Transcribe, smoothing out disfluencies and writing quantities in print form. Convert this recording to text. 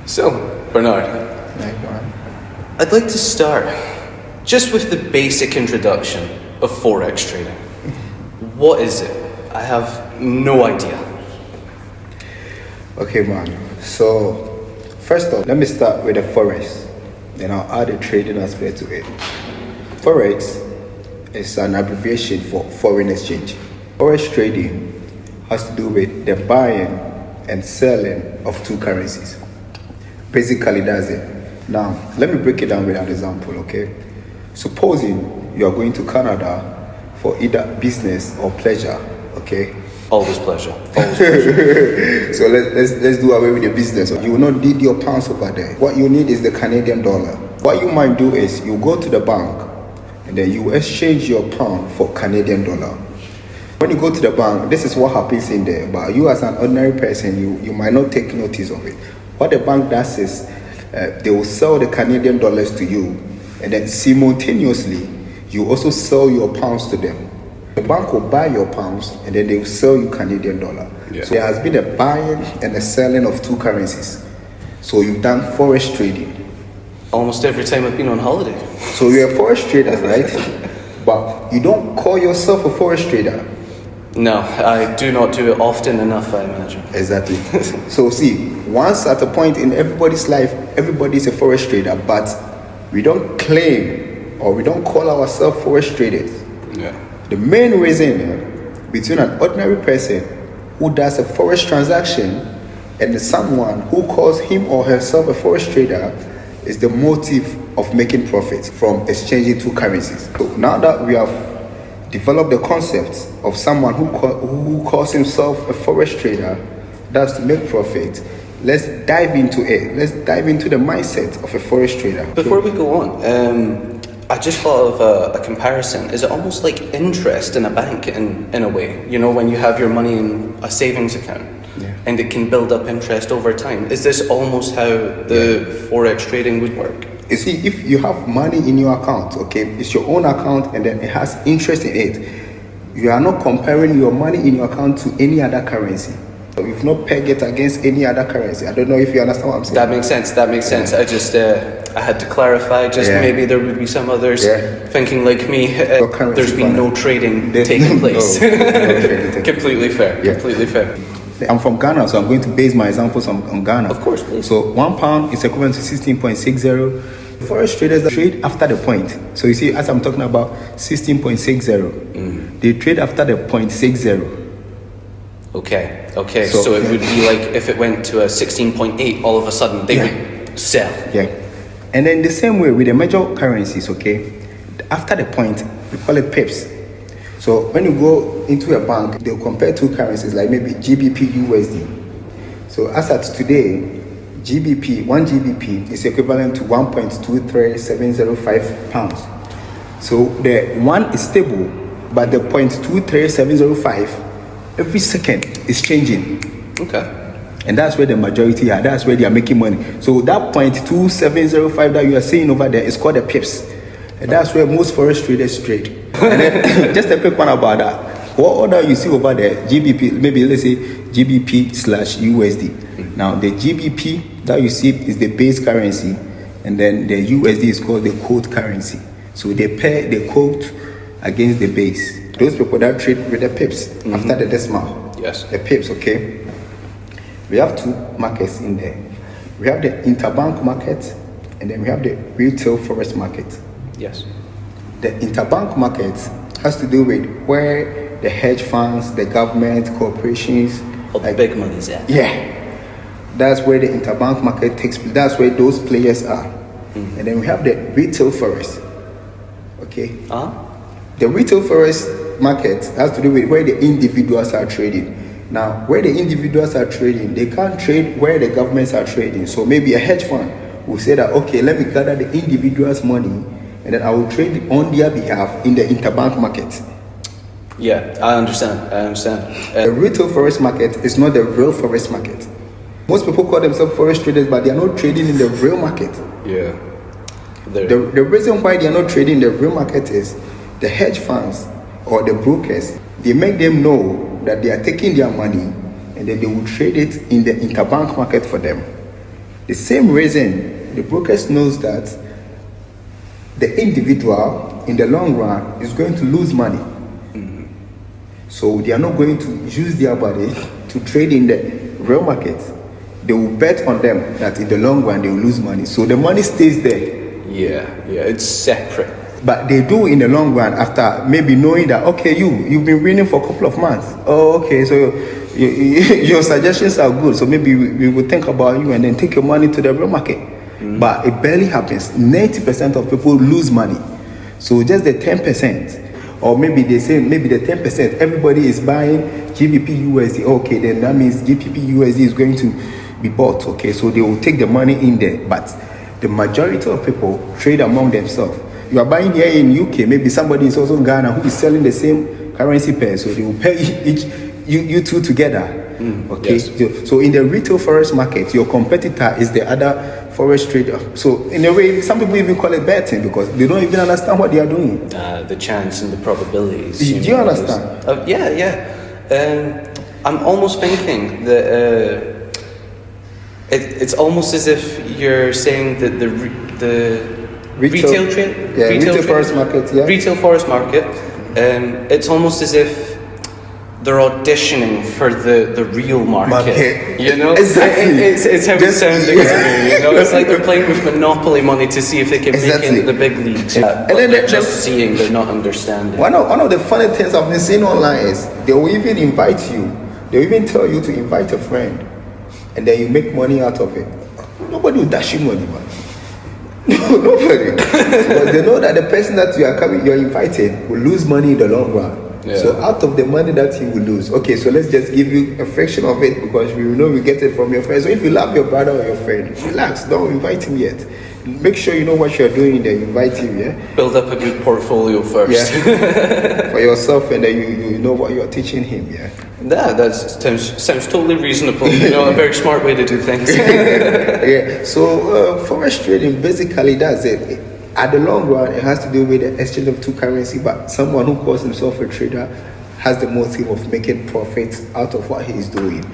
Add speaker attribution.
Speaker 1: So, Bernard,
Speaker 2: Like one.
Speaker 1: I'd like to start just with the basic introduction of Forex trading. What is it? I have no idea.
Speaker 2: Okay, man. So, first off, let me start with the Forex. Then I'll add a trading aspect to it. Forex is an abbreviation for foreign exchange. Forex trading has to do with the buying and selling of two currencies. Basically, that's it. Now, let me break it down with an example, okay? Supposing you are going to Canada for either business or pleasure, okay?
Speaker 1: Always pleasure. Always pleasure.
Speaker 2: So let's do away with the business. You will not need your pounds over there. What you need is the Canadian dollar. What you might do is you go to the bank and then you exchange your pound for Canadian dollar. When you go to the bank, this is what happens in there. But you as an ordinary person, you might not take notice of it. What the bank does is they will sell the Canadian dollars to you, and then simultaneously you also sell your pounds to them. The bank will buy your pounds and then they will sell you Canadian dollar.
Speaker 1: Yeah.
Speaker 2: So there has been a buying and a selling of two currencies. So you've done forex trading.
Speaker 1: Almost every time I've been on holiday.
Speaker 2: So you're a forex trader, right? But you don't call yourself a forex trader.
Speaker 1: No, I do not do it often enough, I imagine.
Speaker 2: Exactly. So see, once at a point in everybody's life, everybody's a forex trader, but we don't claim or we don't call ourselves forex traders.
Speaker 1: Yeah.
Speaker 2: The main reason between an ordinary person who does a forex transaction and someone who calls him or herself a forex trader is the motive of making profit from exchanging two currencies. So now that we have developed the concept of someone who calls himself a forex trader, that's to make profit, let's dive into it. Let's dive into the mindset of a forex trader.
Speaker 1: Before we go on, I just thought of a comparison. Is it almost like interest in a bank in a way? You know, when you have your money in a savings account,
Speaker 2: yeah,
Speaker 1: and it can build up interest over time. Is this almost how the Forex trading would work?
Speaker 2: You see, if you have money in your account, okay, it's your own account and then it has interest in it, you are not comparing your money in your account to any other currency. So you've not pegged it against any other currency. I don't know if you understand what I'm saying.
Speaker 1: That makes sense. That makes sense. I just I had to clarify. Just maybe there would be some others thinking like me. There's been no trading taking place.
Speaker 2: No trading
Speaker 1: Completely fair.
Speaker 2: Yeah.
Speaker 1: Completely fair.
Speaker 2: I'm from Ghana, so I'm going to base my examples on Ghana.
Speaker 1: Of course, please.
Speaker 2: So £1 is equivalent to 16.60. Forex traders trade after the point. So you see, as I'm talking about 16.60, they trade after the point 60.
Speaker 1: Okay. So it would be like if it went to a 16.8, all of a sudden they would sell.
Speaker 2: Yeah. And then the same way with the major currencies, okay? After the point, we call it pips. So when you go into a bank, they'll compare two currencies like maybe GBP, USD. So as at today, one GBP is equivalent to 1.23705 pounds. So the one is stable, but the 0.23705 every second is changing.
Speaker 1: Okay.
Speaker 2: And that's where the majority are. That's where they are making money. So that 0.2705 that you are seeing over there is called the pips. And that's where most forex traders trade. And then just a quick one about that. What order you see over there, GBP, maybe let's say GBP/USD. Now the GBP that you see is the base currency, and then the USD is called the quote currency. So they pair the quote against the base. Those people that trade with the pips after the decimal.
Speaker 1: Yes.
Speaker 2: The pips, okay? We have two markets in there. We have the interbank market, and then we have the retail forex market.
Speaker 1: Yes.
Speaker 2: The interbank market has to do with where the hedge funds, the government, corporations,
Speaker 1: All the big money's at.
Speaker 2: yeah, that's where the interbank market takes place. That's where those players are. And then we have the retail forex. Okay. The retail forex market has to do with where the individuals are trading. Now, where the individuals are trading, they can't trade where the governments are trading. So maybe a hedge fund will say that, okay, let me gather the individuals' money and then I will trade on their behalf in the interbank market.
Speaker 1: Yeah, I understand.
Speaker 2: The retail forex market is not the real forex market. Most people call themselves forex traders, but they are not trading in the real market.
Speaker 1: Yeah.
Speaker 2: The reason why they are not trading in the real market is the hedge funds or the brokers, they make them know that they are taking their money and then they will trade it in the interbank market for them. The same reason the brokers knows that the individual in the long run is going to lose money. So they are not going to use their body to trade in the real market. They will bet on them that in the long run they will lose money. So the money stays there.
Speaker 1: Yeah, it's separate.
Speaker 2: But they do in the long run after maybe knowing that, okay, you've been winning for a couple of months. Oh, okay, so your suggestions are good. So maybe we will think about you and then take your money to the real market. But it barely happens. 90% of people lose money. So just the 10%. Or maybe they say maybe the 10%, everybody is buying GBP USD. Okay, then that means GBP USD is going to be bought. Okay, so they will take the money in there. But the majority of people trade among themselves. You are buying here in UK, maybe somebody is also in Ghana who is selling the same currency pair. So they will pay you two together. Okay, yes. So in the retail forex market, your competitor is the other forex trader. So in a way, some people even call it betting because they don't even understand what they are doing.
Speaker 1: The chance and the probabilities.
Speaker 2: Do you understand?
Speaker 1: Yeah. I'm almost thinking that it's almost as if you're saying that the retail forex market. Yeah. Retail forex market. It's almost as if they're auditioning for the real market. You know,
Speaker 2: exactly.
Speaker 1: It's how it's sounding to me. You know, it's like they're playing with monopoly money to see if they can make it into the big leagues. And then they're just seeing, they're not understanding.
Speaker 2: One of the funny things I've been seeing online is they will even invite you. They will even tell you to invite a friend, and then you make money out of it. Nobody will dash you money, man. No, nobody. Because they know that the person that you're inviting will lose money in the long run. Yeah. So out of the money that you will lose, okay, so let's just give you a fraction of it because we know we get it from your friend. So if you love your brother or your friend, relax, don't invite him yet. Make sure you know what you're doing, then invite him, yeah?
Speaker 1: Build up a good portfolio first.
Speaker 2: Yeah. For yourself, and then you know what you're teaching him, yeah?
Speaker 1: That sounds totally reasonable. You know, a very smart way to do things.
Speaker 2: Yeah, so forex trading, basically that's it. At the long run, it has to do with the exchange of two currency, but someone who calls himself a trader has the motive of making profits out of what he is doing.